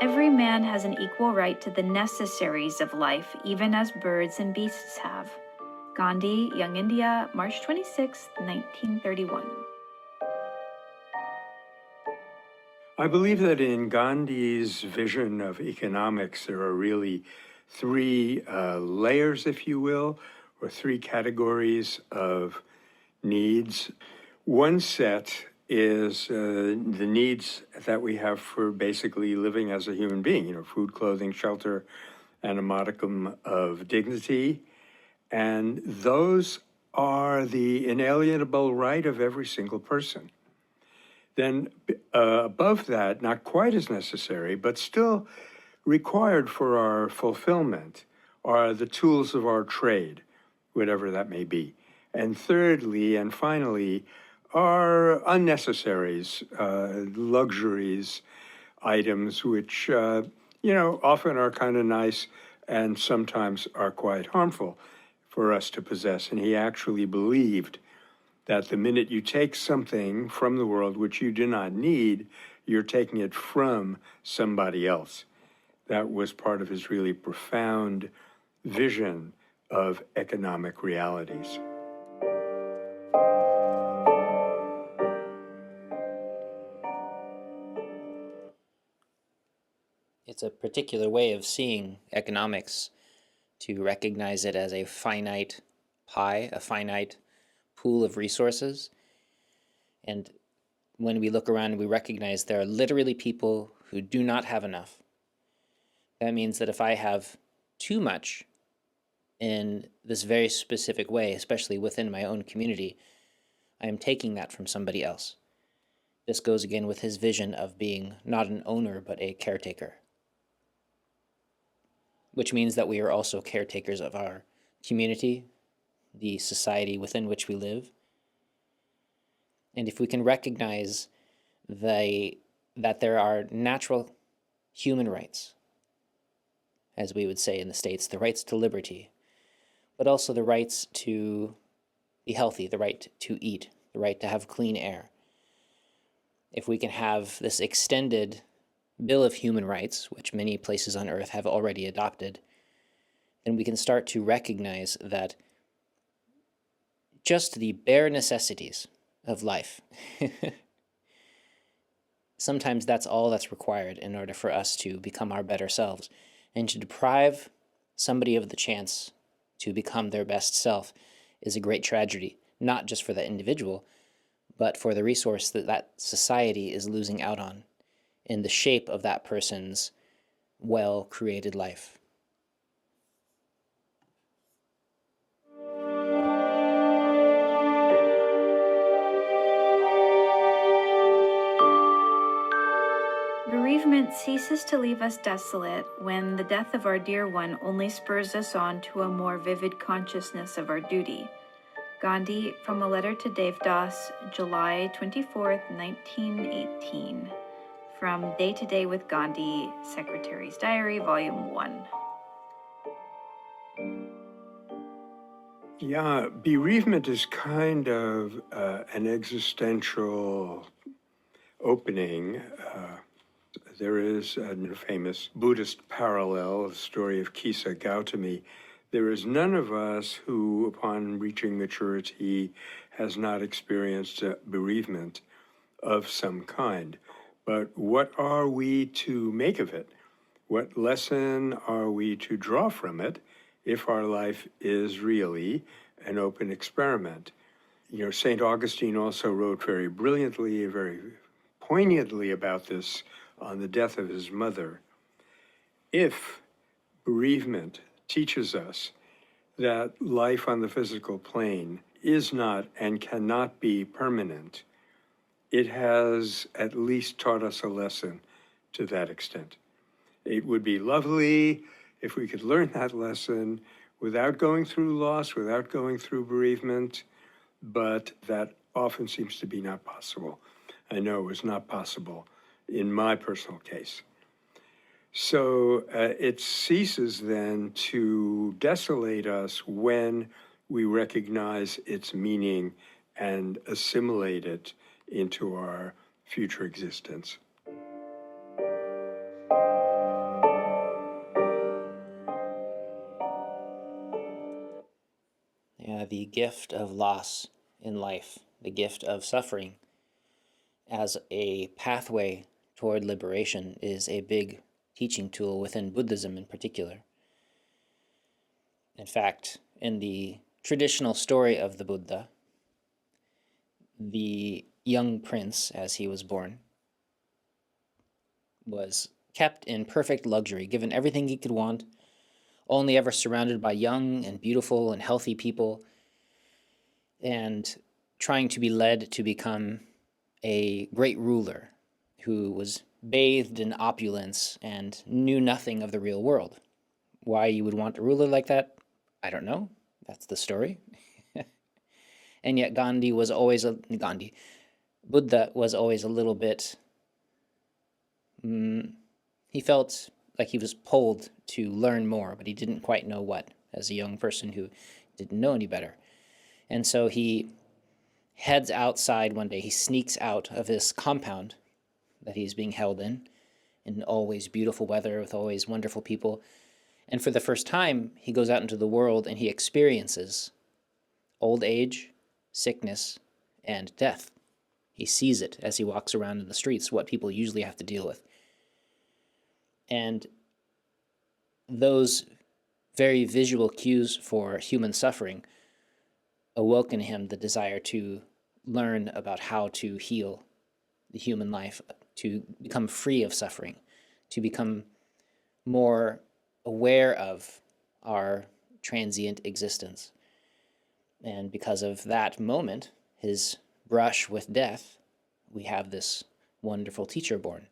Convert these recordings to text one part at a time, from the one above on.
Every man has an equal right to the necessaries of life, even as birds and beasts have. Gandhi, Young India, March 26, 1931. I believe that in Gandhi's vision of economics, there are really three layers, if you will, or three categories of needs. One set is the needs that we have for basically living as a human being, food, clothing, shelter, and a modicum of dignity. And those are the inalienable right of every single person. Then above that, not quite as necessary, but still required for our fulfillment, are the tools of our trade, whatever that may be. And thirdly, and finally, are unnecessaries, luxuries, items which, often are kind of nice and sometimes are quite harmful for us to possess. And he actually believed that the minute you take something from the world which you do not need, you're taking it from somebody else. That was part of his really profound vision of economic realities. It's a particular way of seeing economics to recognize it as a finite pie, a finite pool of resources. And when we look around, we recognize there are literally people who do not have enough. That means that if I have too much in this very specific way, especially within my own community, I am taking that from somebody else. This goes again with his vision of being not an owner, but a caretaker, which means that we are also caretakers of our community, the society within which we live. And if we can recognize that there are natural human rights, as we would say in the States, the rights to liberty, but also the rights to be healthy, the right to eat, the right to have clean air. If we can have this extended Bill of Human Rights, which many places on Earth have already adopted, then we can start to recognize that just the bare necessities of life, sometimes that's all that's required in order for us to become our better selves. And to deprive somebody of the chance to become their best self is a great tragedy, not just for the individual, but for the resource that society is losing out on in the shape of that person's well-created life. Bereavement ceases to leave us desolate when the death of our dear one only spurs us on to a more vivid consciousness of our duty. Gandhi, from a letter to Devdas, July 24, 1918. From Day to Day with Gandhi, Secretary's Diary, Volume 1. Yeah, bereavement is kind of an existential opening. There is a famous Buddhist parallel, the story of Kisa Gautami. There is none of us who, upon reaching maturity, has not experienced a bereavement of some kind. But what are we to make of it? What lesson are we to draw from it if our life is really an open experiment? St. Augustine also wrote very brilliantly, very poignantly about this on the death of his mother. If bereavement teaches us that life on the physical plane is not and cannot be permanent, it has at least taught us a lesson to that extent. It would be lovely if we could learn that lesson without going through loss, without going through bereavement, but that often seems to be not possible. I know it was not possible in my personal case. So it ceases then to desolate us when we recognize its meaning and assimilate it into our future existence. the gift of loss in life, the gift of suffering as a pathway toward liberation is a big teaching tool within Buddhism in particular. In fact, in the traditional story of the Buddha, the young prince, as he was born, was kept in perfect luxury, given everything he could want, only ever surrounded by young and beautiful and healthy people, and trying to be led to become a great ruler who was bathed in opulence and knew nothing of the real world. Why you would want a ruler like that, I don't know. That's the story. And yet Buddha was always a little bit, he felt like he was pulled to learn more, but he didn't quite know what, as a young person who didn't know any better. And so he heads outside one day. He sneaks out of this compound that he's being held in always beautiful weather with always wonderful people. And for the first time, he goes out into the world and he experiences old age, sickness, and death. He sees it as he walks around in the streets, what people usually have to deal with. And those very visual cues for human suffering awoke in him the desire to learn about how to heal the human life, to become free of suffering, to become more aware of our transient existence. And because of that moment, his brush with death, we have this wonderful teacher born.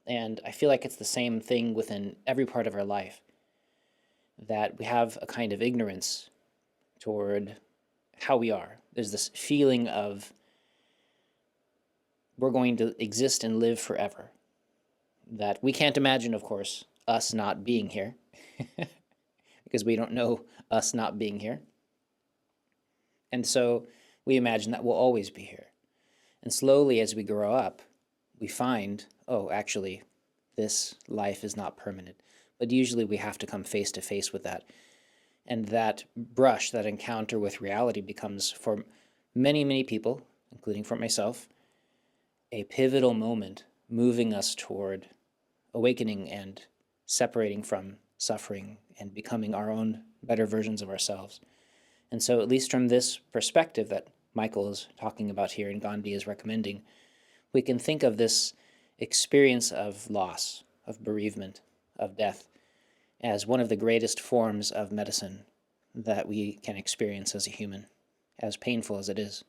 And I feel like it's the same thing within every part of our life, that we have a kind of ignorance toward how we are. There's this feeling of we're going to exist and live forever, that we can't imagine, of course, us not being here, because we don't know us not being here. And so we imagine that we'll always be here. And slowly as we grow up, we find, oh, actually, this life is not permanent. But usually we have to come face to face with that. And that brush, that encounter with reality becomes, for many, many people, including for myself, a pivotal moment moving us toward awakening and separating from suffering and becoming our own better versions of ourselves. And so, at least from this perspective that Michael is talking about here and Gandhi is recommending, we can think of this experience of loss, of bereavement, of death, as one of the greatest forms of medicine that we can experience as a human, as painful as it is.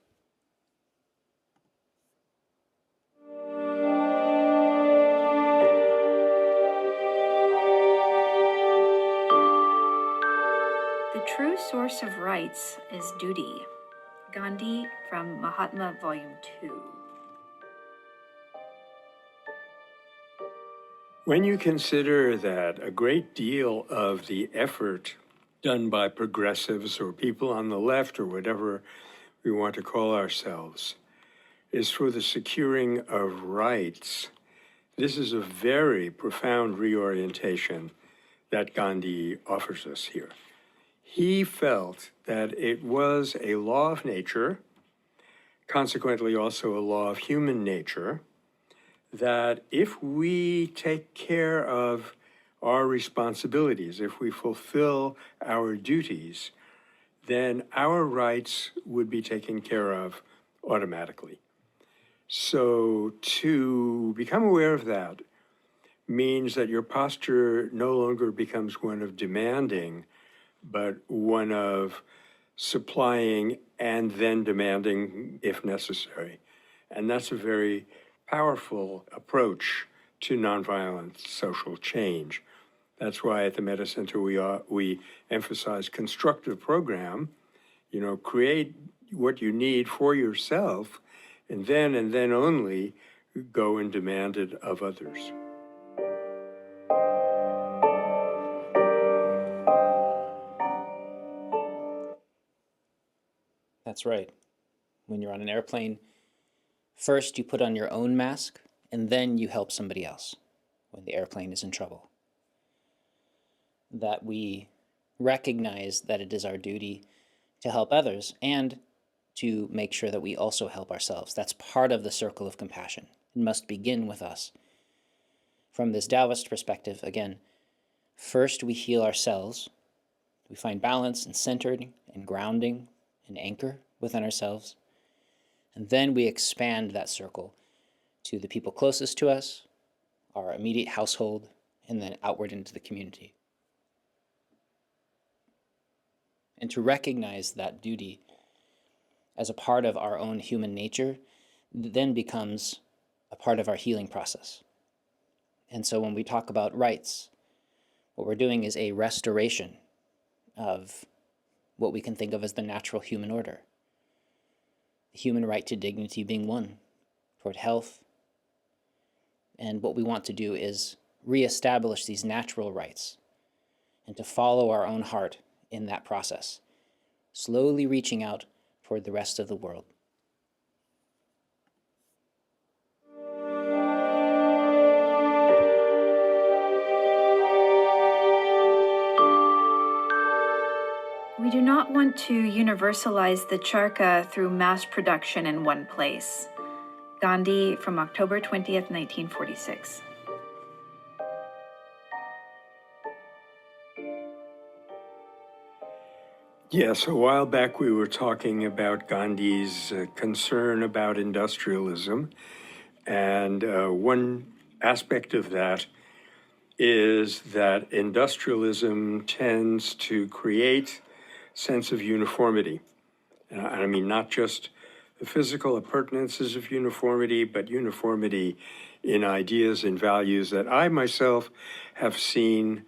The true source of rights is duty. Gandhi from Mahatma, Volume 2. When you consider that a great deal of the effort done by progressives or people on the left or whatever we want to call ourselves is for the securing of rights, this is a very profound reorientation that Gandhi offers us here. He felt that it was a law of nature, consequently also a law of human nature, that if we take care of our responsibilities, if we fulfill our duties, then our rights would be taken care of automatically. So to become aware of that means that your posture no longer becomes one of demanding, but one of supplying and then demanding if necessary. And that's a very powerful approach to nonviolent social change. That's why at the Metta Center we emphasize constructive program, create what you need for yourself, and then only go and demand it of others. That's right. When you're on an airplane, first you put on your own mask, and then you help somebody else when the airplane is in trouble. That we recognize that it is our duty to help others and to make sure that we also help ourselves. That's part of the circle of compassion. It must begin with us. From this Taoist perspective, again, first we heal ourselves. We find balance and centered and grounding and anchor within ourselves. And then we expand that circle to the people closest to us, our immediate household, and then outward into the community. And to recognize that duty as a part of our own human nature then becomes a part of our healing process. And so when we talk about rights, what we're doing is a restoration of what we can think of as the natural human order. The human right to dignity being one, toward health. And what we want to do is reestablish these natural rights and to follow our own heart in that process, slowly reaching out toward the rest of the world. We do not want to universalize the charkha through mass production in one place. Gandhi from October 20th, 1946. Yes, a while back we were talking about Gandhi's concern about industrialism, and one aspect of that is that industrialism tends to create a sense of uniformity. And I mean not just the physical appurtenances of uniformity, but uniformity in ideas and values that I myself have seen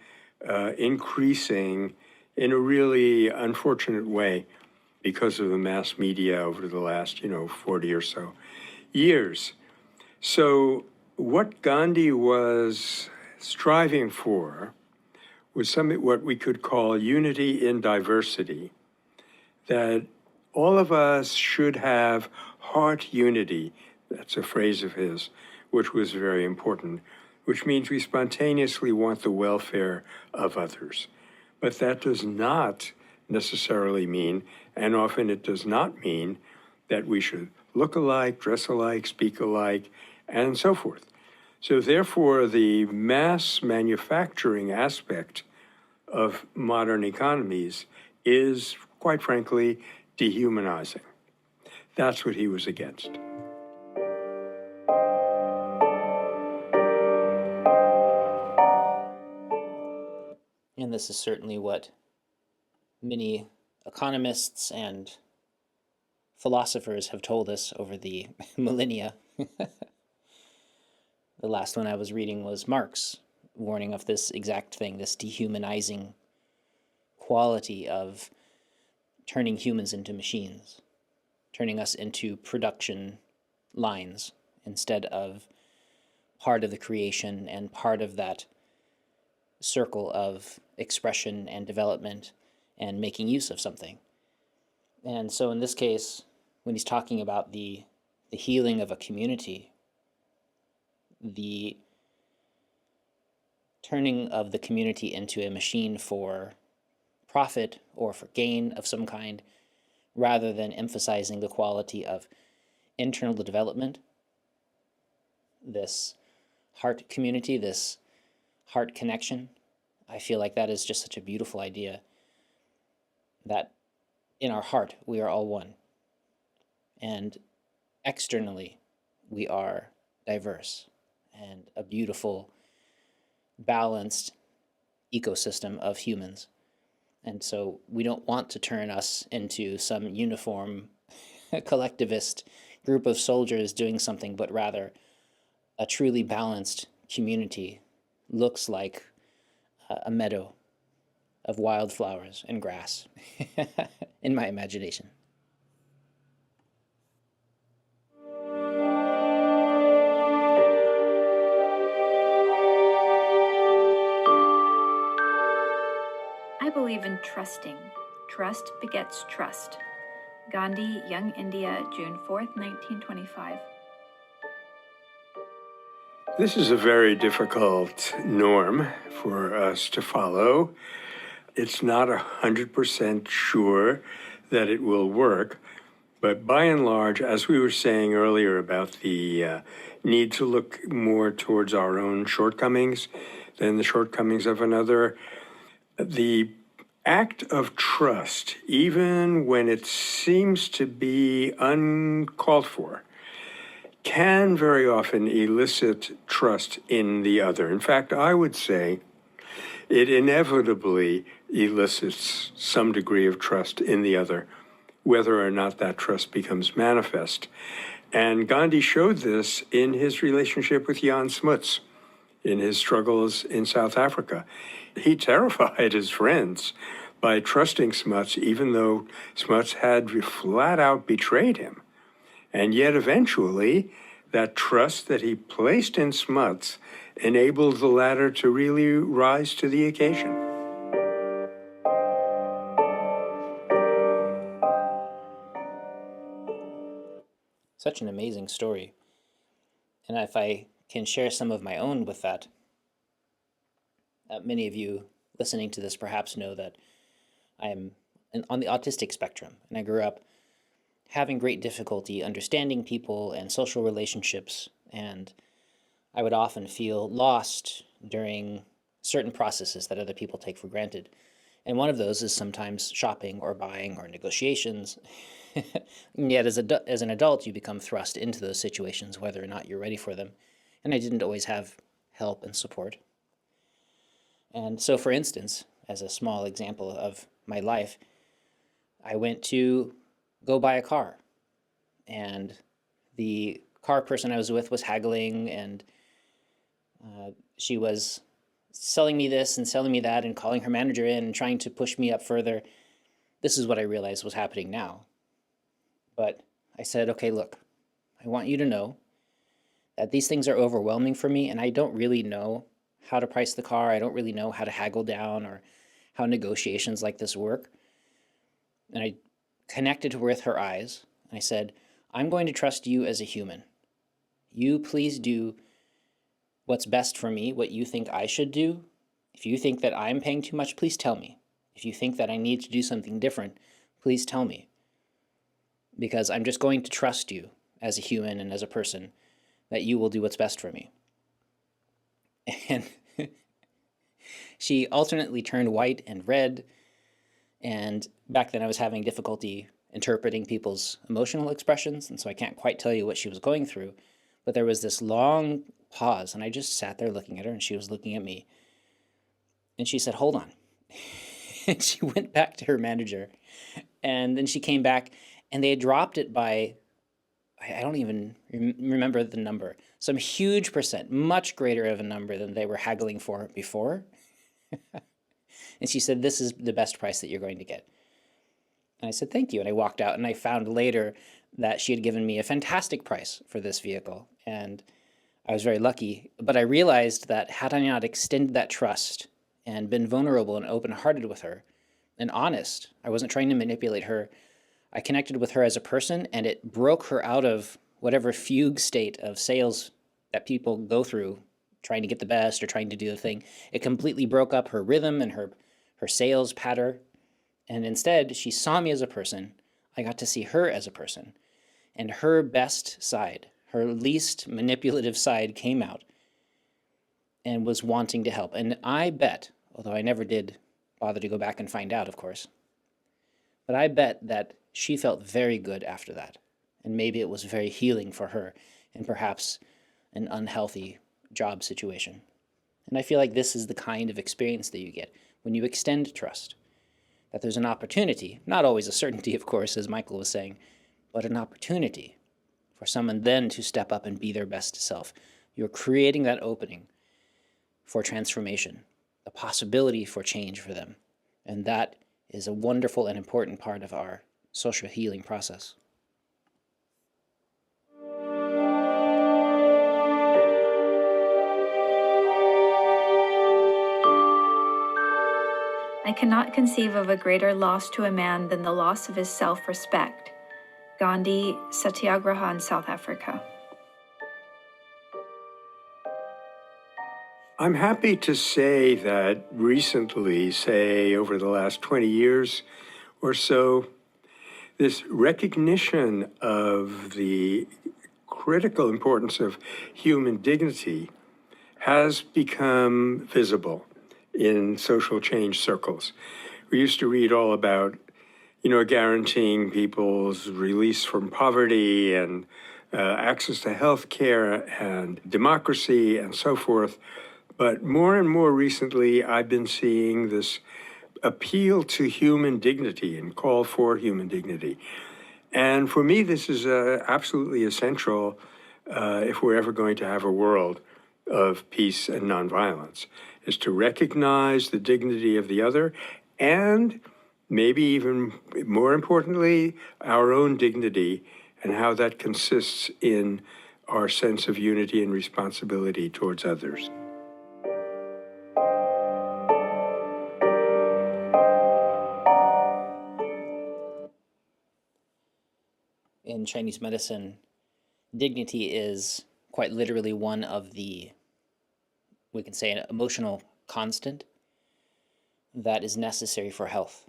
increasing in a really unfortunate way because of the mass media over the last, 40 or so years. So what Gandhi was striving for was what we could call unity in diversity, that all of us should have heart unity. That's a phrase of his, which was very important, which means we spontaneously want the welfare of others. But that does not necessarily mean, and often it does not mean, that we should look alike, dress alike, speak alike, and so forth. So therefore, the mass manufacturing aspect of modern economies is, quite frankly, dehumanizing. That's what he was against. And this is certainly what many economists and philosophers have told us over the millennia. The last one I was reading was Marx, warning of this exact thing, this dehumanizing quality of turning humans into machines, turning us into production lines instead of part of the creation and part of that circle of expression and development and making use of something. And so in this case, when he's talking about the healing of a community, the turning of the community into a machine for profit or for gain of some kind, rather than emphasizing the quality of internal development, this heart community, this heart connection, I feel like that is just such a beautiful idea, that in our heart we are all one, and externally we are diverse and a beautiful, balanced ecosystem of humans. And so we don't want to turn us into some uniform collectivist group of soldiers doing something, but rather a truly balanced community looks like a meadow of wildflowers and grass in my imagination. I believe in trusting. Trust begets trust. Gandhi, Young India, June 4th, 1925. This is a very difficult norm for us to follow. It's not 100% sure that it will work. But by and large, as we were saying earlier about the need to look more towards our own shortcomings than the shortcomings of another, the act of trust, even when it seems to be uncalled for, can very often elicit trust in the other. In fact, I would say it inevitably elicits some degree of trust in the other, whether or not that trust becomes manifest. And Gandhi showed this in his relationship with Jan Smuts in his struggles in South Africa. He terrified his friends by trusting Smuts, even though Smuts had flat out betrayed him. And yet eventually, that trust that he placed in Smuts enabled the latter to really rise to the occasion. Such an amazing story. And if I can share some of my own with that, many of you listening to this perhaps know that I am on the autistic spectrum, and I grew up having great difficulty understanding people and social relationships, and I would often feel lost during certain processes that other people take for granted. And one of those is sometimes shopping or buying or negotiations. And yet as an adult, you become thrust into those situations, whether or not you're ready for them. And I didn't always have help and support. And so, for instance, as a small example of my life, I went to go buy a car. And the car person I was with was haggling, and she was selling me this and selling me that and calling her manager in and trying to push me up further. This is what I realized was happening now. But I said, okay, look, I want you to know that these things are overwhelming for me, and I don't really know how to price the car. I don't really know how to haggle down or how negotiations like this work. And I connected with her eyes. And I said, I'm going to trust you as a human. You please do what's best for me, what you think I should do. If you think that I'm paying too much, please tell me. If you think that I need to do something different, please tell me. Because I'm just going to trust you as a human and as a person that you will do what's best for me. And she alternately turned white and red. And back then I was having difficulty interpreting people's emotional expressions, and so I can't quite tell you what she was going through. But there was this long pause, and I just sat there looking at her, and she was looking at me. And she said, hold on. And she went back to her manager, and then she came back, and they had dropped it by, I don't even remember the number, some huge percent, much greater of a number than they were haggling for before. And she said, this is the best price that you're going to get. And I said, thank you. And I walked out, and I found later that she had given me a fantastic price for this vehicle. And I was very lucky. But I realized that had I not extended that trust and been vulnerable and open-hearted with her and honest, I wasn't trying to manipulate her. I connected with her as a person, and it broke her out of whatever fugue state of sales that people go through, trying to get the best or trying to do the thing. It completely broke up her rhythm and her sales pattern. And instead, she saw me as a person. I got to see her as a person. And her best side, her least manipulative side, came out and was wanting to help. And I bet, although I never did bother to go back and find out, of course, but I bet that she felt very good after that. And maybe it was very healing for her and perhaps an unhealthy job situation. And I feel like this is the kind of experience that you get when you extend trust. That there's an opportunity, not always a certainty, of course, as Michael was saying, but an opportunity for someone then to step up and be their best self. You're creating that opening for transformation, the possibility for change for them. And that is a wonderful and important part of our social healing process. I cannot conceive of a greater loss to a man than the loss of his self-respect. Gandhi, Satyagraha in South Africa. I'm happy to say that recently, say over the last 20 years or so, this recognition of the critical importance of human dignity has become visible in social change circles. We used to read all about, guaranteeing people's release from poverty and access to health care and democracy and so forth. But more and more recently, I've been seeing this appeal to human dignity and call for human dignity. And for me, this is absolutely essential if we're ever going to have a world of peace and nonviolence, is to recognize the dignity of the other and maybe even more importantly, our own dignity and how that consists in our sense of unity and responsibility towards others. In Chinese medicine, dignity is quite literally one of the, we can say, an emotional constant that is necessary for health.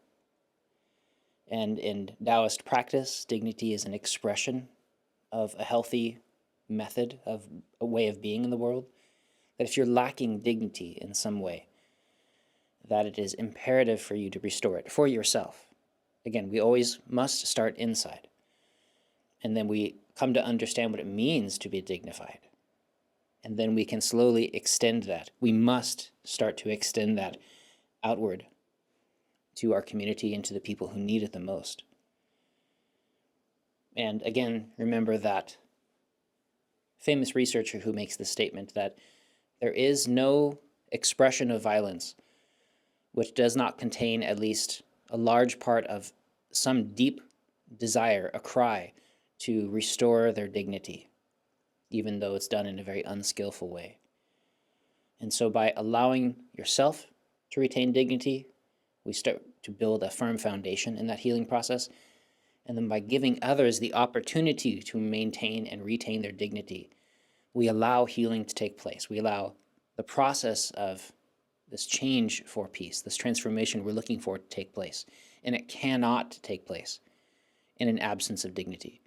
And in Taoist practice, dignity is an expression of a healthy method, of a way of being in the world. That if you're lacking dignity in some way, that it is imperative for you to restore it for yourself. Again, we always must start inside. And then we come to understand what it means to be dignified. And then we can slowly extend that. We must start to extend that outward to our community and to the people who need it the most. And again, remember that famous researcher who makes the statement that there is no expression of violence which does not contain at least a large part of some deep desire, a cry to restore their dignity, even though it's done in a very unskillful way. And so by allowing yourself to retain dignity, we start to build a firm foundation in that healing process. And then by giving others the opportunity to maintain and retain their dignity, we allow healing to take place. We allow the process of this change for peace, this transformation we're looking for to take place. And it cannot take place in an absence of dignity.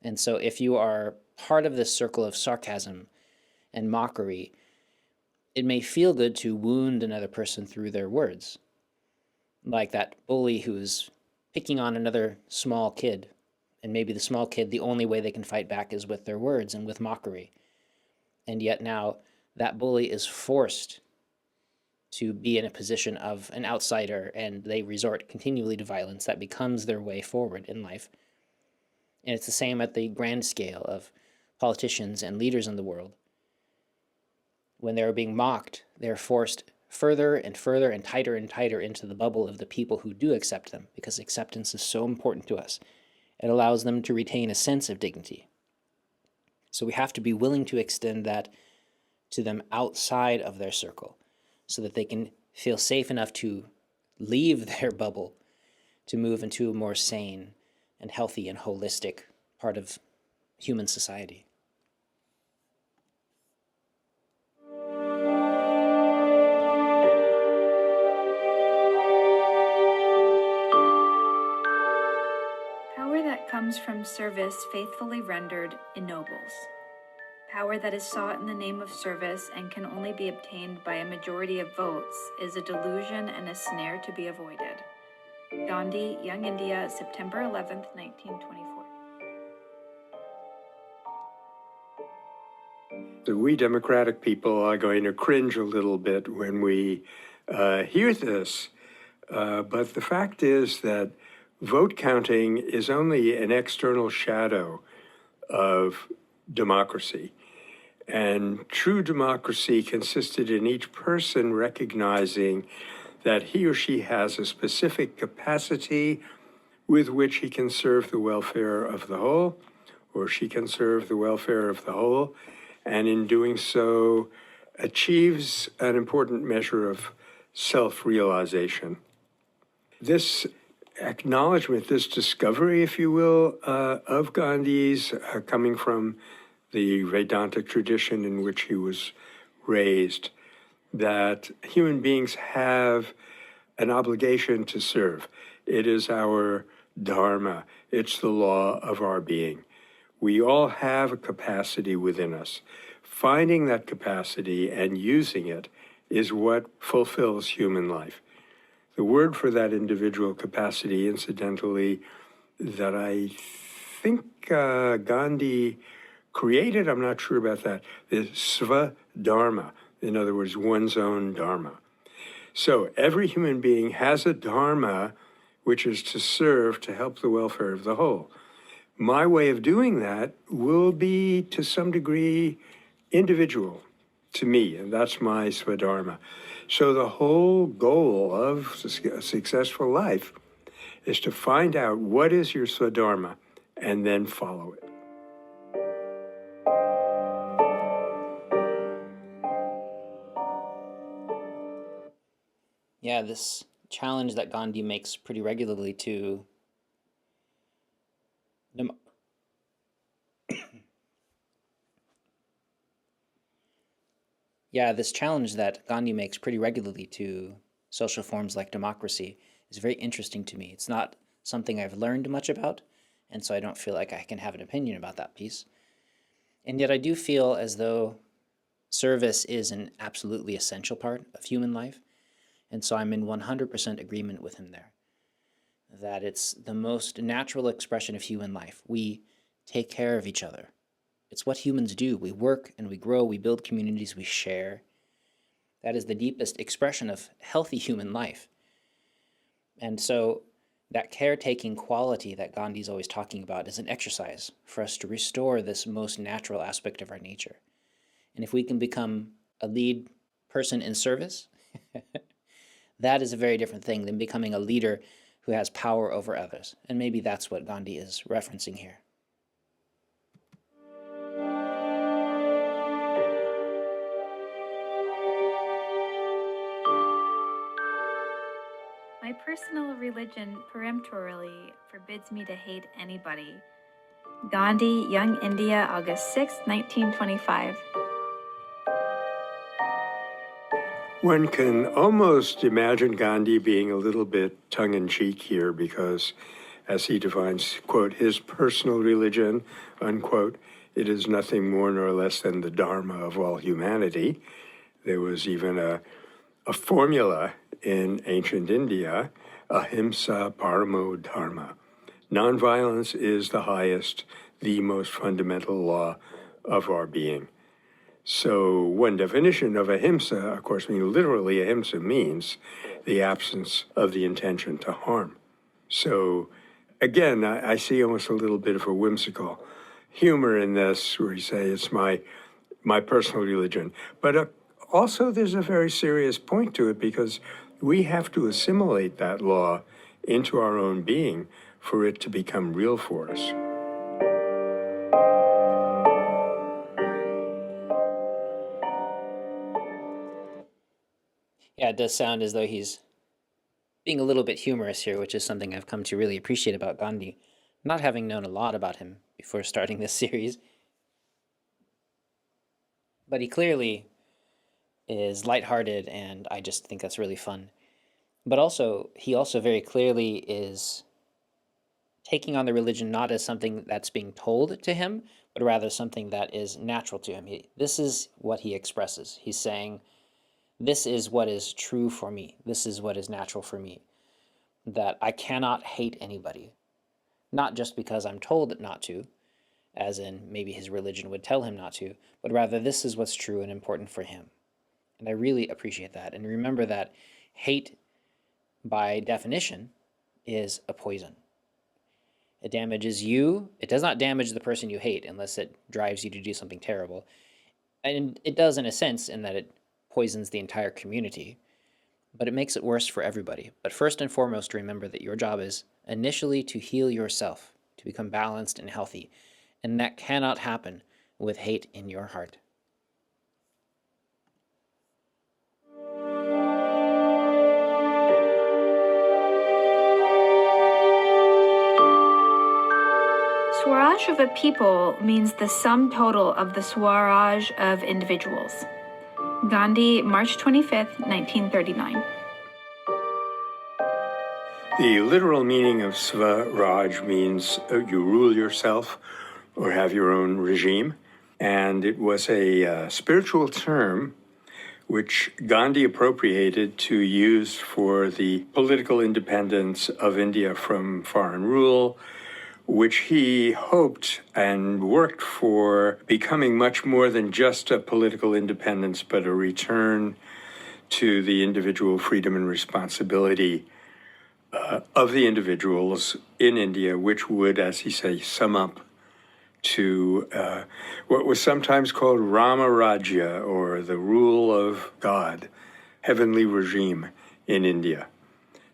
And so if you are part of this circle of sarcasm and mockery, it may feel good to wound another person through their words. Like that bully who's picking on another small kid. And maybe the small kid, the only way they can fight back is with their words and with mockery. And yet now that bully is forced to be in a position of an outsider, and they resort continually to violence. That becomes their way forward in life. And it's the same at the grand scale of politicians and leaders in the world. When they're being mocked, they're forced further and further and tighter into the bubble of the people who do accept them, because acceptance is so important to us. It allows them to retain a sense of dignity. So we have to be willing to extend that to them outside of their circle, so that they can feel safe enough to leave their bubble to move into a more sane and healthy and holistic part of human society. Power that comes from service faithfully rendered ennobles. Power that is sought in the name of service and can only be obtained by a majority of votes is a delusion and a snare to be avoided. Gandhi, Young India, September 11th, 1924. So we democratic people are going to cringe a little bit when we hear this. But the fact is that vote counting is only an external shadow of democracy. And true democracy consisted in each person recognizing that he or she has a specific capacity with which he can serve the welfare of the whole, or she can serve the welfare of the whole, and in doing so achieves an important measure of self-realization. This acknowledgement, this discovery, if you will, of Gandhi's coming from the Vedantic tradition in which he was raised, that human beings have an obligation to serve. It is our Dharma. It's the law of our being. We all have a capacity within us. Finding that capacity and using it is what fulfills human life. The word for that individual capacity, incidentally, that I think Gandhi created, I'm not sure about that, is Sva-Dharma. In other words, one's own Dharma. So every human being has a Dharma which is to serve to help the welfare of the whole. My way of doing that will be, to some degree, individual to me, and that's my Swadharma. So the whole goal of a successful life is to find out what is your Swadharma and then follow it. Yeah, this challenge that Gandhi makes pretty regularly to this challenge that Gandhi makes pretty regularly to social forms like democracy is very interesting to me. It's not something I've learned much about, and so I don't feel like I can have an opinion about that piece. And yet I do feel as though service is an absolutely essential part of human life, and so I'm in 100% agreement with him there, that it's the most natural expression of human life. We take care of each other. It's what humans do. We work and we grow, we build communities, we share. That is the deepest expression of healthy human life. And so that caretaking quality that Gandhi's always talking about is an exercise for us to restore this most natural aspect of our nature. And if we can become a lead person in service, that is a very different thing than becoming a leader who has power over others. And maybe that's what Gandhi is referencing here. My personal religion peremptorily forbids me to hate anybody. Gandhi, Young India, August 6, 1925. One can almost imagine Gandhi being a little bit tongue-in-cheek here because, as he defines, quote, his personal religion, unquote, it is nothing more nor less than the Dharma of all humanity. There was even a formula in ancient India, ahimsa paramo dharma. Nonviolence is the highest, the most fundamental law of our being. So one definition of ahimsa, of course, literally ahimsa means the absence of the intention to harm. So again, I see almost a little bit of a whimsical humor in this, where you say it's my personal religion. But also there's a very serious point to it, because we have to assimilate that law into our own being for it to become real for us. Yeah, it does sound as though he's being a little bit humorous here, which is something I've come to really appreciate about Gandhi, not having known a lot about him before starting this series. But he clearly is lighthearted, and I just think that's really fun. But also, he also very clearly is taking on the religion not as something that's being told to him, but rather something that is natural to him. This is what he expresses. He's saying, this is what is true for me. This is what is natural for me. That I cannot hate anybody. Not just because I'm told not to, as in maybe his religion would tell him not to, but rather this is what's true and important for him. And I really appreciate that. And remember that hate, by definition, is a poison. It damages you. It does not damage the person you hate unless it drives you to do something terrible. And it does in a sense, in that it poisons the entire community, but it makes it worse for everybody. But first and foremost, remember that your job is initially to heal yourself, to become balanced and healthy. And that cannot happen with hate in your heart. Swaraj of a people means the sum total of the Swaraj of individuals. Gandhi, March 25th, 1939. The literal meaning of Swaraj means you rule yourself or have your own regime. And it was a spiritual term which Gandhi appropriated to use for the political independence of India from foreign rule, which he hoped and worked for becoming much more than just a political independence, but a return to the individual freedom and responsibility of the individuals in India, which would, as he says, sum up to what was sometimes called Rama Rajya, or the rule of God, heavenly regime in India.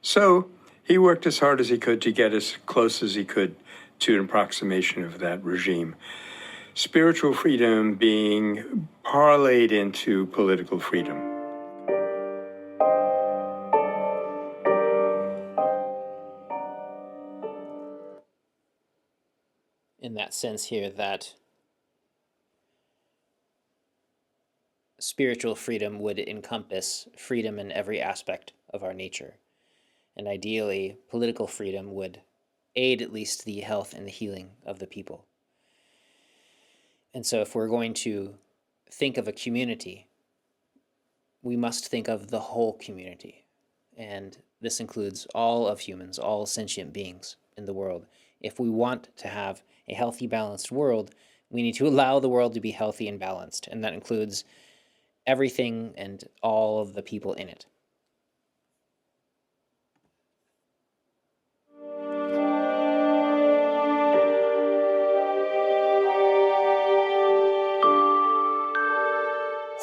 So he worked as hard as he could to get as close as he could to an approximation of that regime. Spiritual freedom being parlayed into political freedom. In that sense here, that spiritual freedom would encompass freedom in every aspect of our nature. And ideally, political freedom would aid at least the health and the healing of the people. And so if we're going to think of a community, we must think of the whole community. And this includes all of humans, all sentient beings in the world. If we want to have a healthy, balanced world, we need to allow the world to be healthy and balanced. And that includes everything and all of the people in it.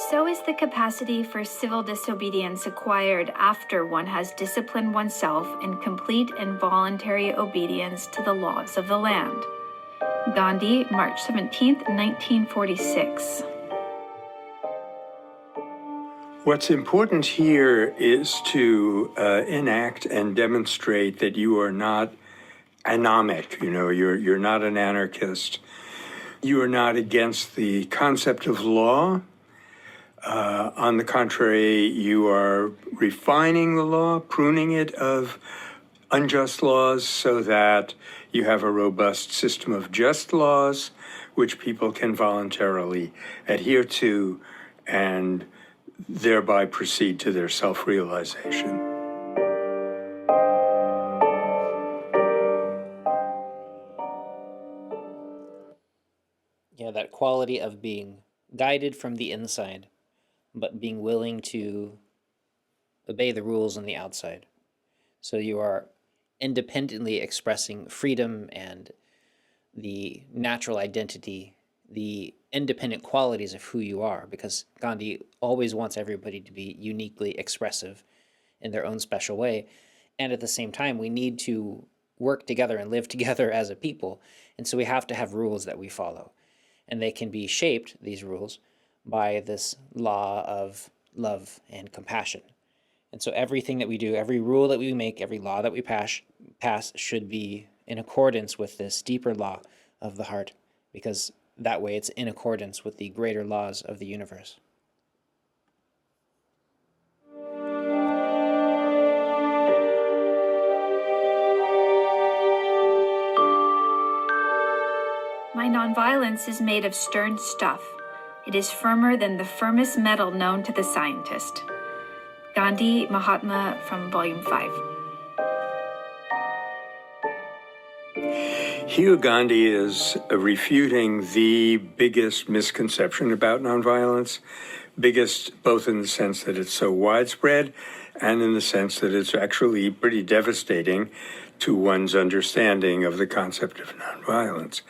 So is the capacity for civil disobedience acquired after one has disciplined oneself in complete and voluntary obedience to the laws of the land. Gandhi, March 17, 1946. What's important here is to enact and demonstrate that you are not anomic. You're not an anarchist. You are not against the concept of law. On the contrary, you are refining the law, pruning it of unjust laws so that you have a robust system of just laws which people can voluntarily adhere to and thereby proceed to their self-realization. Yeah, that quality of being guided from the inside, but being willing to obey the rules on the outside. So you are independently expressing freedom and the natural identity, the independent qualities of who you are, because Gandhi always wants everybody to be uniquely expressive in their own special way. And at the same time, we need to work together and live together as a people. And so we have to have rules that we follow. And they can be shaped, these rules, by this law of love and compassion. And so everything that we do, every rule that we make, every law that we pass should be in accordance with this deeper law of the heart, because that way it's in accordance with the greater laws of the universe. My nonviolence is made of stern stuff. It is firmer than the firmest metal known to the scientist. Gandhi, Mahatma, from Volume 5. Here, Gandhi is refuting the biggest misconception about nonviolence, biggest both in the sense that it's so widespread and in the sense that it's actually pretty devastating to one's understanding of the concept of nonviolence.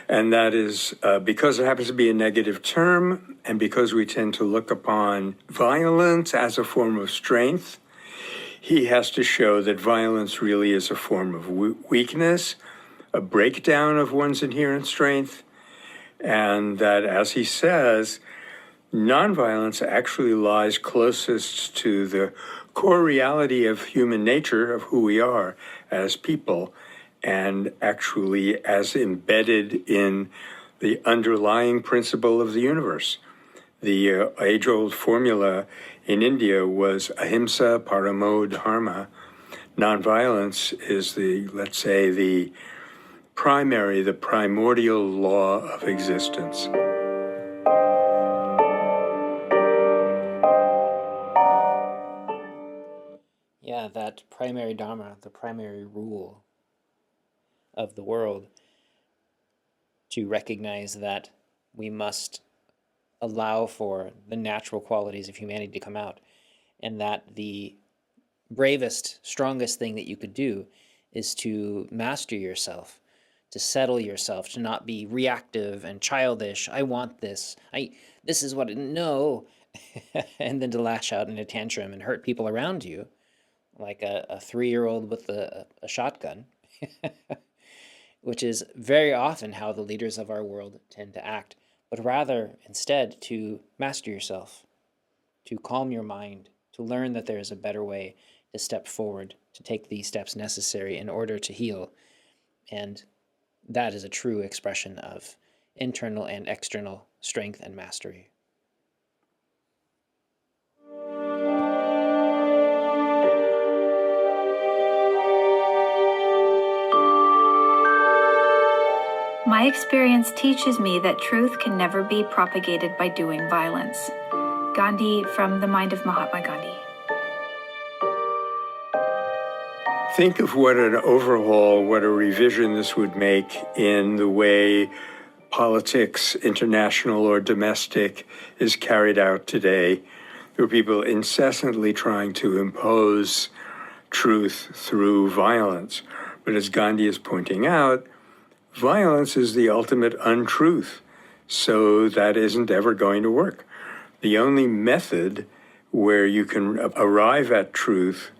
And that is because it happens to be a negative term, and because we tend to look upon violence as a form of strength, he has to show that violence really is a form of weakness, a breakdown of one's inherent strength, and that, as he says, nonviolence actually lies closest to the core reality of human nature, of who we are as people, and actually as embedded in the underlying principle of the universe. The age-old formula in India was ahimsa paramo dharma, nonviolence is let's say, the primordial law of existence. Yeah, that primary dharma, the primary rule of the world, to recognize that we must allow for the natural qualities of humanity to come out, and that the bravest, strongest thing that you could do is to master yourself, to settle yourself, to not be reactive and childish. I want this. This is what, no. And then to lash out in a tantrum and hurt people around you, like a 3-year-old with a shotgun, which is very often how the leaders of our world tend to act, but rather instead to master yourself, to calm your mind, to learn that there is a better way to step forward, to take these steps necessary in order to heal. And that is a true expression of internal and external strength and mastery. My experience teaches me that truth can never be propagated by doing violence. Gandhi from The Mind of Mahatma Gandhi. Think of what an overhaul, what a revision this would make in the way politics, international or domestic, is carried out today. There are people incessantly trying to impose truth through violence. But as Gandhi is pointing out, violence is the ultimate untruth, so that isn't ever going to work. The only method where you can arrive at truth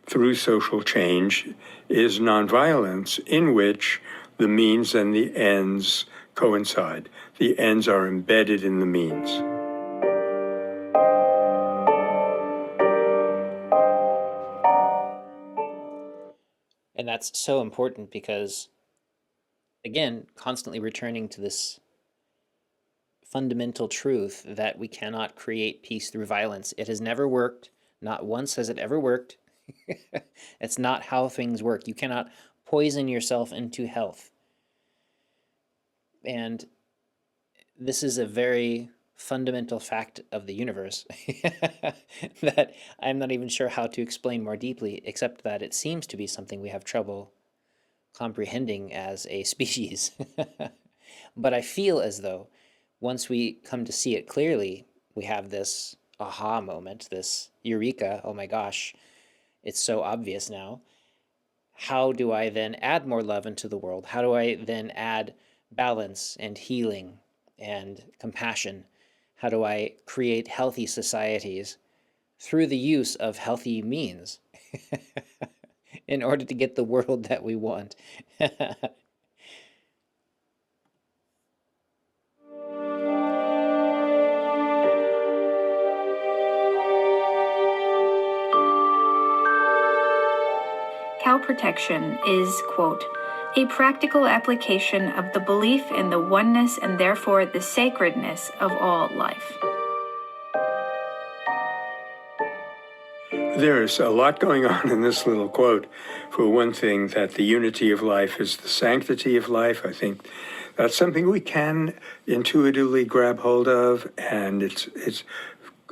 through social change is nonviolence, in which the means and the ends coincide. The ends are embedded in the means. And that's so important because, again, constantly returning to this fundamental truth that we cannot create peace through violence. It has never worked. Not once has it ever worked. It's not how things work. You cannot poison yourself into health. And this is a very fundamental fact of the universe that I'm not even sure how to explain more deeply, except that it seems to be something we have trouble comprehending as a species. But I feel as though once we come to see it clearly, we have this aha moment, this eureka, oh my gosh, it's so obvious now. How do I then add more love into the world? How do I then add balance and healing and compassion? How do I create healthy societies through the use of healthy means in order to get the world that we want? Cow protection is, quote, a practical application of the belief in the oneness and therefore the sacredness of all life. There's a lot going on in this little quote. For one thing, that the unity of life is the sanctity of life. I think that's something we can intuitively grab hold of, and it's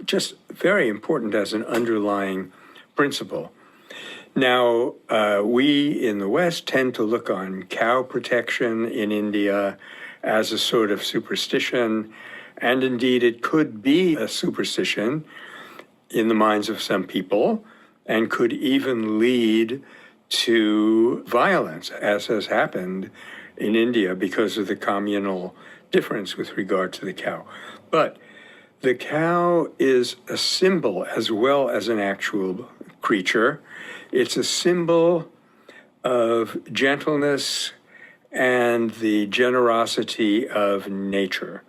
just very important as an underlying principle. Now, we in the West tend to look on cow protection in India as a sort of superstition, and indeed it could be a superstition in the minds of some people and could even lead to violence, as has happened in India because of the communal difference with regard to the cow. But the cow is a symbol as well as an actual creature. It's a symbol of gentleness and the generosity of nature.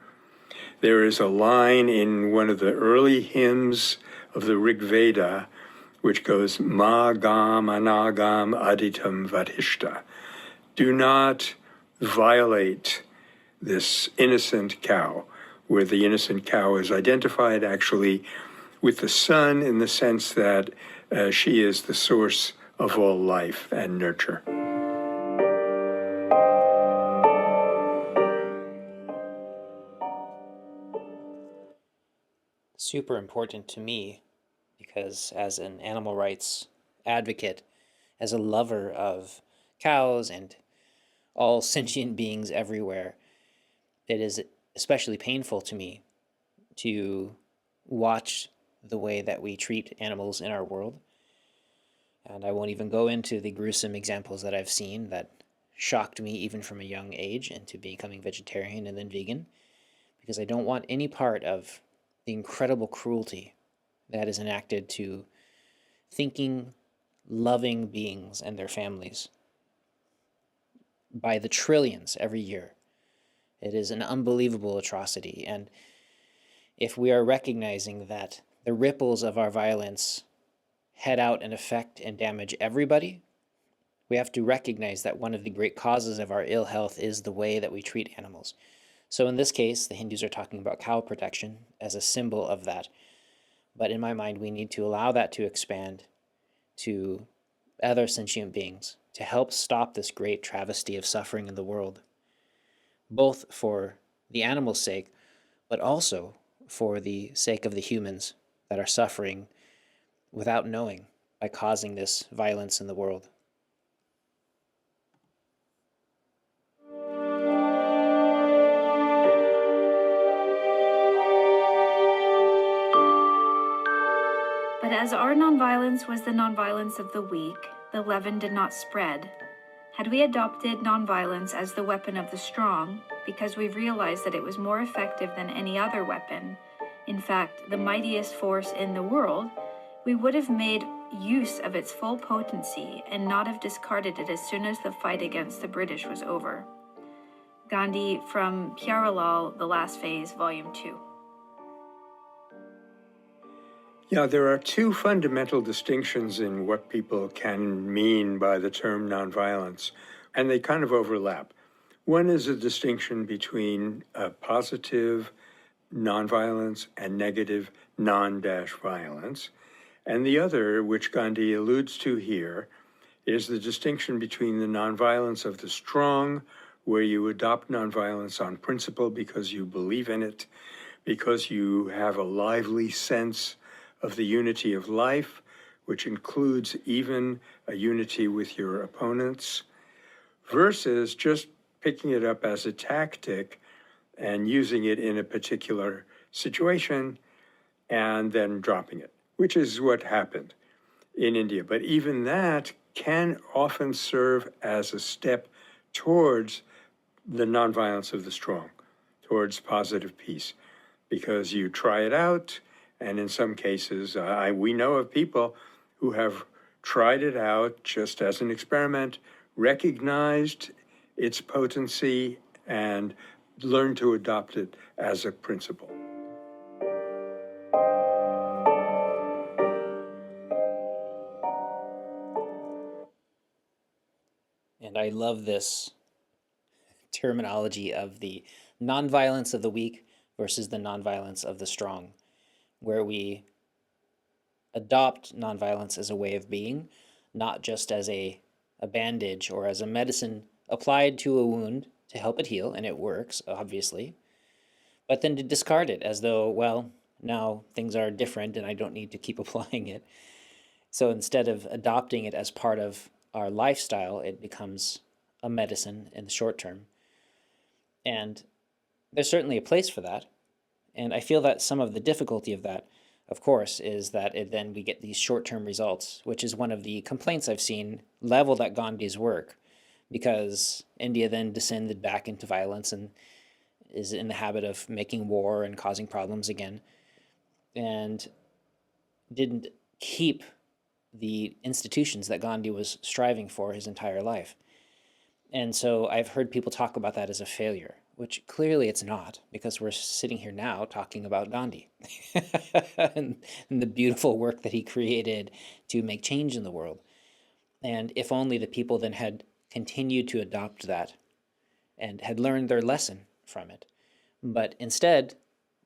There is a line in one of the early hymns of the Rig Veda, which goes, Ma gam anagam aditam vadishta. Do not violate this innocent cow, where the innocent cow is identified actually with the sun in the sense that she is the source of all life and nurture. Super important to me because as an animal rights advocate, as a lover of cows and all sentient beings everywhere, it is especially painful to me to watch the way that we treat animals in our world. And I won't even go into the gruesome examples that I've seen that shocked me even from a young age into becoming vegetarian and then vegan, because I don't want any part of the incredible cruelty that is enacted to thinking, loving beings and their families by the trillions every year. It is an unbelievable atrocity. And if we are recognizing that the ripples of our violence head out and affect and damage everybody, we have to recognize that one of the great causes of our ill health is the way that we treat animals. So in this case, the Hindus are talking about cow protection as a symbol of that. But in my mind, we need to allow that to expand to other sentient beings to help stop this great travesty of suffering in the world, both for the animal's sake, but also for the sake of the humans that are suffering without knowing by causing this violence in the world. But as our nonviolence was the nonviolence of the weak, the leaven did not spread. Had we adopted nonviolence as the weapon of the strong, because we've realized that it was more effective than any other weapon, in fact, the mightiest force in the world, we would have made use of its full potency and not have discarded it as soon as the fight against the British was over. Gandhi from Pyaralal, The Last Phase, Volume 2. Yeah, there are two fundamental distinctions in what people can mean by the term nonviolence, and they kind of overlap. One is a distinction between positive nonviolence and negative non-violence. And the other, which Gandhi alludes to here, is the distinction between the nonviolence of the strong, where you adopt nonviolence on principle because you believe in it, because you have a lively sense of the unity of life, which includes even a unity with your opponents, versus just picking it up as a tactic and using it in a particular situation and then dropping it, which is what happened in India. But even that can often serve as a step towards the nonviolence of the strong, towards positive peace, because you try it out. And in some cases, we know of people who have tried it out just as an experiment, recognized its potency, and learned to adopt it as a principle. And I love this terminology of the nonviolence of the weak versus the nonviolence of the strong, where we adopt nonviolence as a way of being, not just as a bandage or as a medicine applied to a wound to help it heal, and it works, obviously, but then to discard it as though, well, now things are different and I don't need to keep applying it. So instead of adopting it as part of our lifestyle, it becomes a medicine in the short term. And there's certainly a place for that. And I feel that some of the difficulty of that, of course, is that then we get these short-term results, which is one of the complaints I've seen leveled at Gandhi's work, because India then descended back into violence and is in the habit of making war and causing problems again, and didn't keep the institutions that Gandhi was striving for his entire life. And so I've heard people talk about that as a failure, which clearly it's not, because we're sitting here now talking about Gandhi and the beautiful work that he created to make change in the world. And if only the people then had continued to adopt that and had learned their lesson from it. But instead,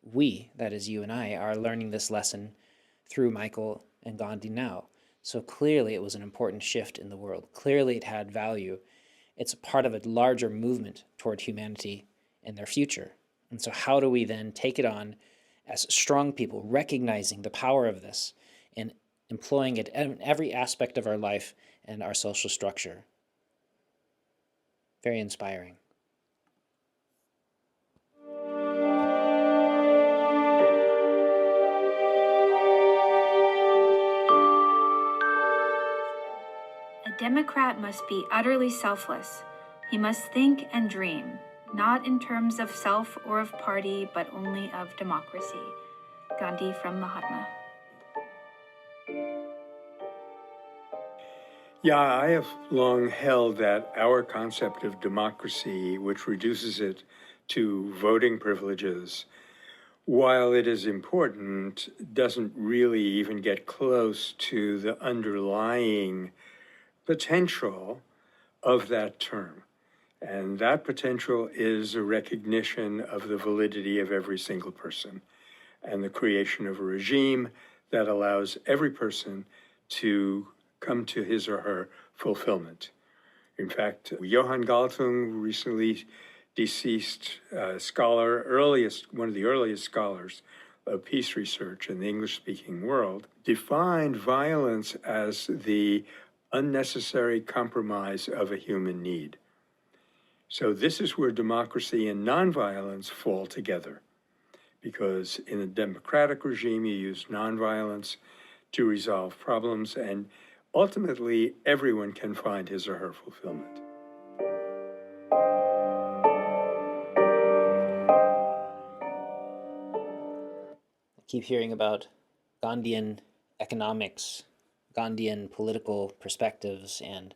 we, that is you and I, are learning this lesson through Michael and Gandhi now. So clearly it was an important shift in the world. Clearly it had value. It's a part of a larger movement toward humanity and their future. And so how do we then take it on as strong people, recognizing the power of this and employing it in every aspect of our life and our social structure? Very inspiring. A Democrat must be utterly selfless. He must think and dream, not in terms of self or of party, but only of democracy. Gandhi from Mahatma. Yeah, I have long held that our concept of democracy, which reduces it to voting privileges, while it is important, doesn't really even get close to the underlying potential of that term. And that potential is a recognition of the validity of every single person and the creation of a regime that allows every person to come to his or her fulfillment. In fact, Johann Galtung, recently deceased scholar, one of the earliest scholars of peace research in the English-speaking world, defined violence as the unnecessary compromise of a human need. So this is where democracy and nonviolence fall together, because in a democratic regime, you use nonviolence to resolve problems, and ultimately, everyone can find his or her fulfillment. I keep hearing about Gandhian economics, Gandhian political perspectives, and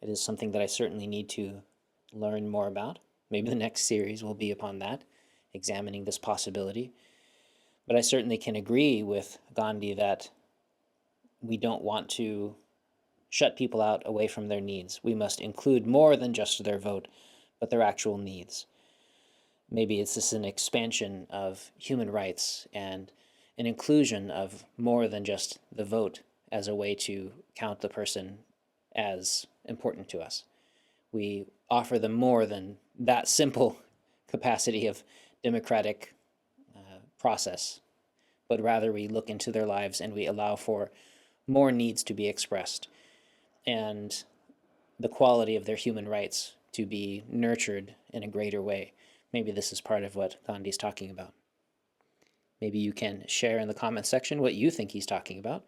it is something that I certainly need to learn more about. Maybe the next series will be upon that, examining this possibility. But I certainly can agree with Gandhi that we don't want to shut people out away from their needs. We must include more than just their vote, but their actual needs. Maybe it's just an expansion of human rights and an inclusion of more than just the vote as a way to count the person as important to us. We offer them more than that simple capacity of democratic process, but rather we look into their lives and we allow for more needs to be expressed and the quality of their human rights to be nurtured in a greater way. Maybe this is part of what Gandhi's talking about. Maybe you can share in the comment section what you think he's talking about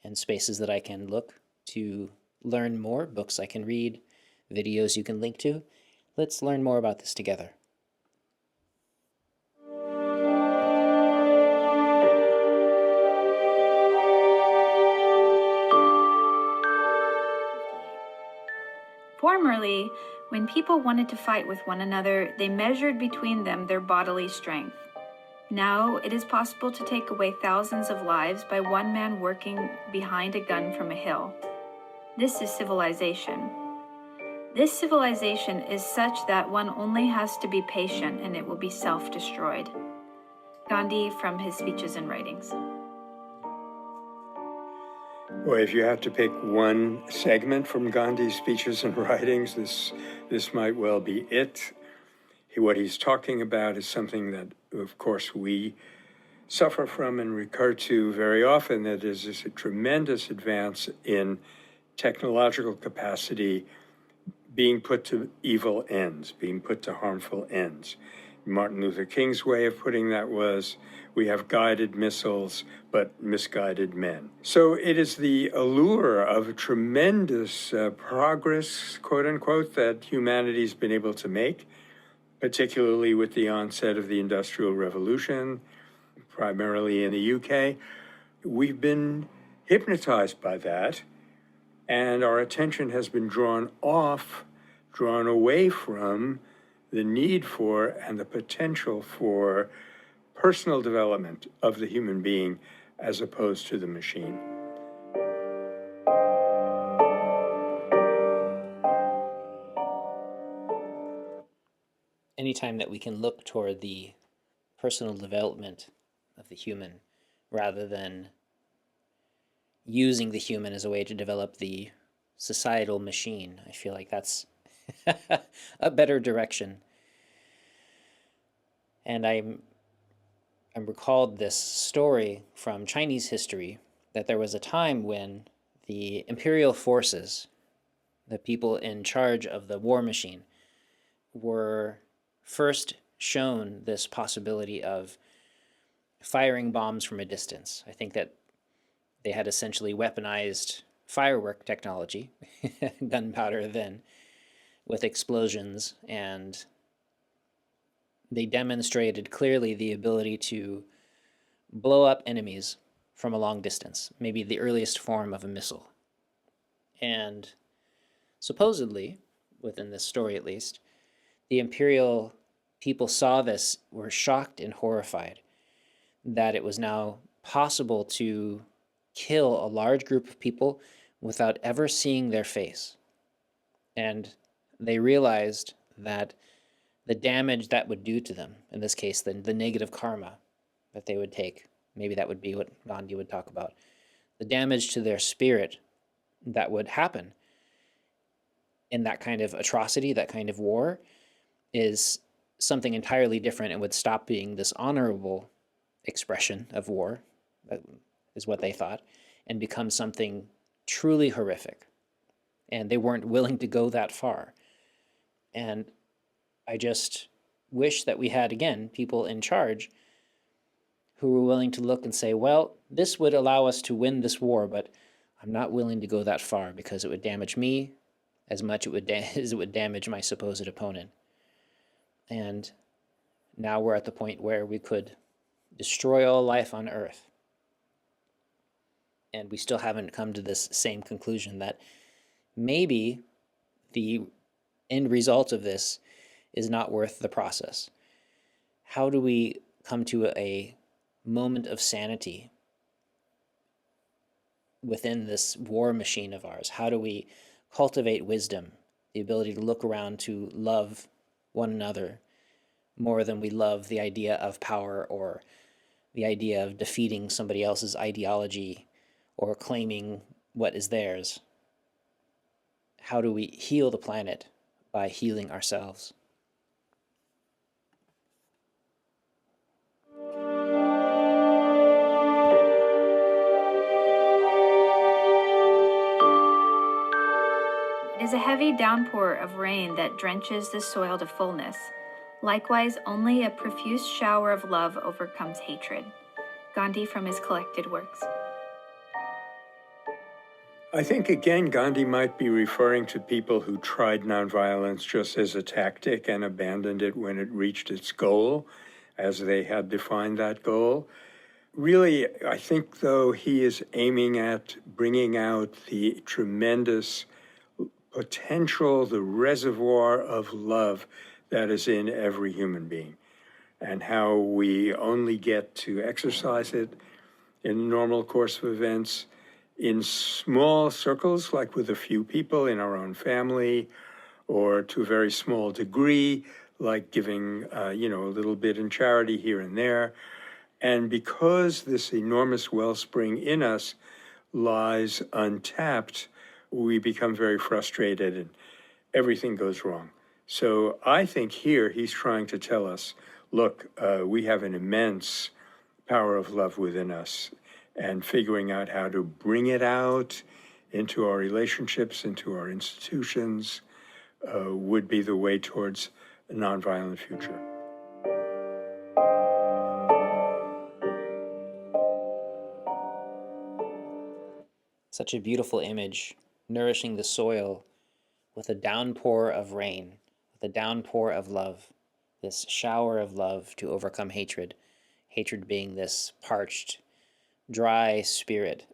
and spaces that I can look to learn more, books I can read, videos you can link to. Let's learn more about this together. Formerly, when people wanted to fight with one another, they measured between them their bodily strength. Now it is possible to take away thousands of lives by one man working behind a gun from a hill. This is civilization. This civilization is such that one only has to be patient and it will be self-destroyed. Gandhi from his speeches and writings. Well, if you have to pick one segment from Gandhi's speeches and writings, this might well be it. What he's talking about is something that, of course, we suffer from and recur to very often, that is a tremendous advance in technological capacity being put to evil ends, being put to harmful ends. Martin Luther King's way of putting that was, we have guided missiles, but misguided men. So it is the allure of tremendous progress, quote unquote, that humanity's been able to make, particularly with the onset of the Industrial Revolution, primarily in the UK. We've been hypnotized by that, and our attention has been drawn away from the need for and the potential for personal development of the human being as opposed to the machine. Anytime that we can look toward the personal development of the human rather than using the human as a way to develop the societal machine. I feel like that's a better direction. And I'm recalled this story from Chinese history that there was a time when the imperial forces, the people in charge of the war machine, were first shown this possibility of firing bombs from a distance. I think that they had essentially weaponized firework technology, gunpowder then, with explosions, and they demonstrated clearly the ability to blow up enemies from a long distance, maybe the earliest form of a missile. And supposedly, within this story at least, the imperial people saw this, were shocked and horrified that it was now possible to kill a large group of people without ever seeing their face. And they realized that the damage that would do to them, in this case, the negative karma that they would take, maybe that would be what Gandhi would talk about, the damage to their spirit that would happen in that kind of atrocity, that kind of war, is something entirely different and would stop being this honorable expression of war, that is what they thought, and become something truly horrific. And they weren't willing to go that far. And I just wish that we had, again, people in charge who were willing to look and say, well, this would allow us to win this war, but I'm not willing to go that far because it would damage me as much as it would damage my supposed opponent. And now we're at the point where we could destroy all life on Earth. And we still haven't come to this same conclusion that maybe the end result of this is not worth the process. How do we come to a moment of sanity within this war machine of ours? How do we cultivate wisdom, the ability to look around to love one another more than we love the idea of power or the idea of defeating somebody else's ideology or claiming what is theirs? How do we heal the planet by healing ourselves? It is a heavy downpour of rain that drenches the soil to fullness. Likewise, only a profuse shower of love overcomes hatred. Gandhi from his collected works. I think, again, Gandhi might be referring to people who tried nonviolence just as a tactic and abandoned it when it reached its goal, as they had defined that goal. Really, I think, though, he is aiming at bringing out the tremendous potential, the reservoir of love that is in every human being, and how we only get to exercise it in the normal course of events in small circles, like with a few people in our own family, or to a very small degree, like giving, a little bit in charity here and there. And because this enormous wellspring in us lies untapped, we become very frustrated and everything goes wrong. So I think here he's trying to tell us, look, we have an immense power of love within us, and figuring out how to bring it out into our relationships, into our institutions, would be the way towards a nonviolent future. Such a beautiful image, nourishing the soil with a downpour of rain, with a downpour of love, this shower of love to overcome hatred, hatred being this parched, dry spirit,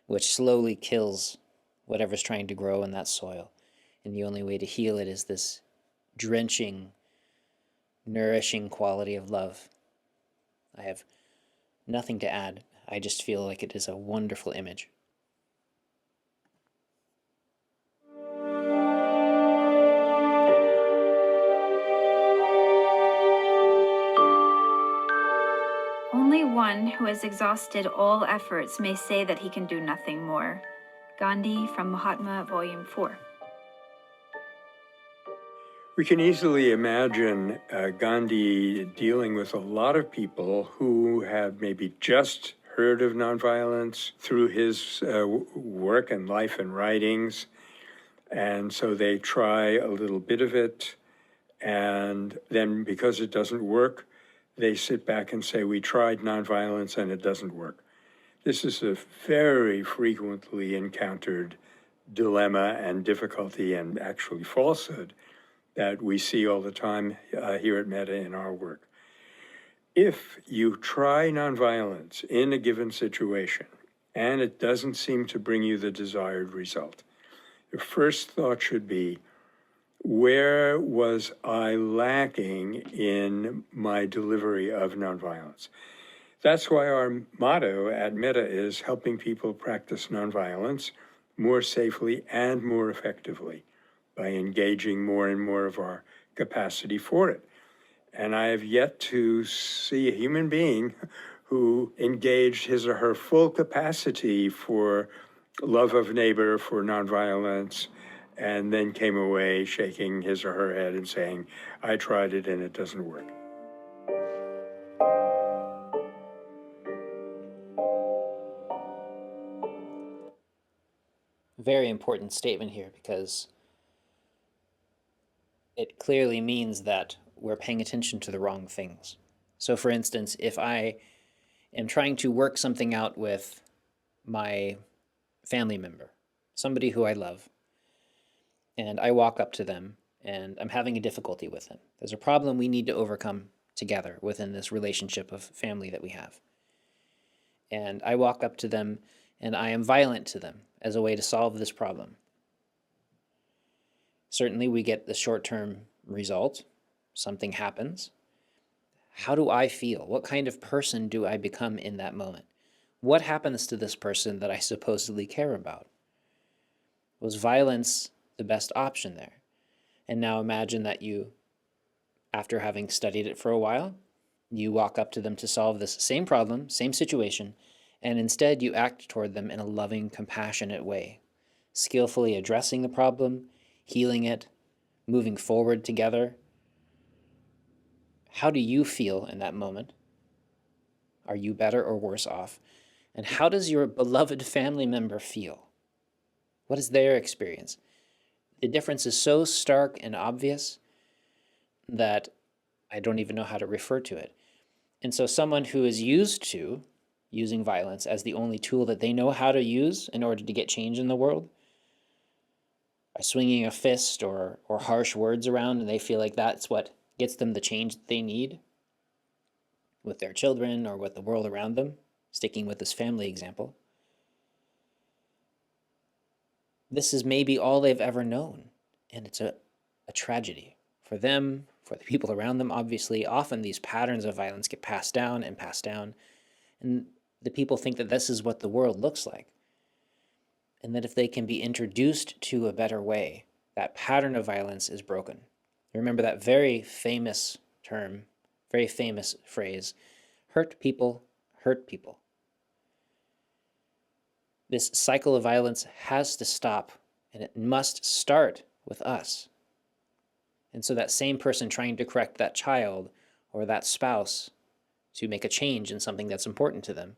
which slowly kills whatever's trying to grow in that soil. And the only way to heal it is this drenching, nourishing quality of love. I have nothing to add. I just feel like it is a wonderful image. Only one one who has exhausted all efforts may say that he can do nothing more. Gandhi from Mahatma, Volume 4. We can easily imagine Gandhi dealing with a lot of people who have maybe just heard of nonviolence through his work and life and writings. And so they try a little bit of it. And then because it doesn't work, they sit back and say, we tried nonviolence and it doesn't work. This is a very frequently encountered dilemma and difficulty and actually falsehood that we see all the time here at Metta in our work. If you try nonviolence in a given situation and it doesn't seem to bring you the desired result, your first thought should be, where was I lacking in my delivery of nonviolence? That's why our motto at Metta is helping people practice nonviolence more safely and more effectively by engaging more and more of our capacity for it. And I have yet to see a human being who engaged his or her full capacity for love of neighbor, for nonviolence, and then came away shaking his or her head and saying, I tried it and it doesn't work. Very important statement here, because it clearly means that we're paying attention to the wrong things. So for instance, if I am trying to work something out with my family member, somebody who I love, and I walk up to them and I'm having a difficulty with them. There's a problem we need to overcome together within this relationship of family that we have. And I walk up to them and I am violent to them as a way to solve this problem. Certainly we get the short-term result. Something happens. How do I feel? What kind of person do I become in that moment? What happens to this person that I supposedly care about? Was violence the best option there? And now imagine that you, after having studied it for a while, you walk up to them to solve this same problem, same situation, and instead you act toward them in a loving, compassionate way, skillfully addressing the problem, healing it, moving forward together. How do you feel in that moment? Are you better or worse off? And how does your beloved family member feel? What is their experience? The difference is so stark and obvious that I don't even know how to refer to it. And so someone who is used to using violence as the only tool that they know how to use in order to get change in the world, by swinging a fist or harsh words around, and they feel like that's what gets them the change that they need with their children or with the world around them, sticking with this family example. This is maybe all they've ever known, and it's a tragedy for them, for the people around them. Obviously, often these patterns of violence get passed down, and the people think that this is what the world looks like, and that if they can be introduced to a better way, that pattern of violence is broken. Remember that very famous term, very famous phrase, hurt people hurt people. This cycle of violence has to stop, and it must start with us. And so that same person trying to correct that child or that spouse to make a change in something that's important to them,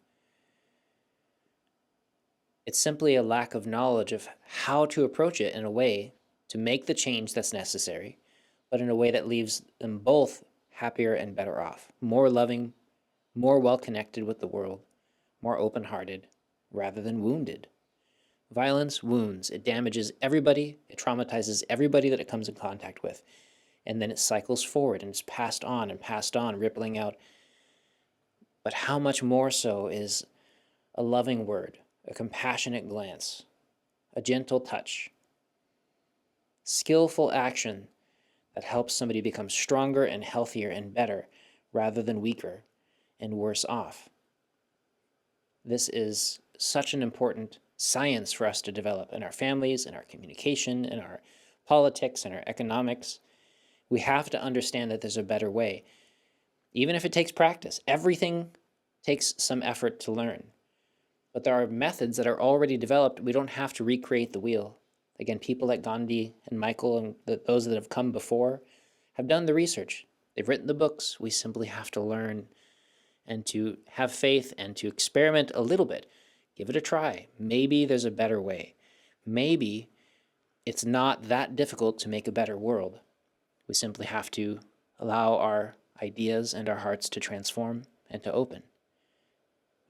it's simply a lack of knowledge of how to approach it in a way to make the change that's necessary, but in a way that leaves them both happier and better off, more loving, more well-connected with the world, more open-hearted, rather than wounded. Violence wounds. It damages everybody. It traumatizes everybody that it comes in contact with. And then it cycles forward and it's passed on, rippling out. But how much more so is a loving word, a compassionate glance, a gentle touch, skillful action that helps somebody become stronger and healthier and better rather than weaker and worse off. This is such an important science for us to develop in our families, in our communication, in our politics, in our economics. We have to understand that there's a better way, even if it takes practice. Everything takes some effort to learn. But there are methods that are already developed. We don't have to recreate the wheel. Again, people like Gandhi and Michael and those that have come before have done the research. They've written the books. We simply have to learn and to have faith and to experiment a little bit. Give it a try. Maybe there's a better way. Maybe it's not that difficult to make a better world. We simply have to allow our ideas and our hearts to transform and to open.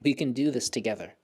We can do this together.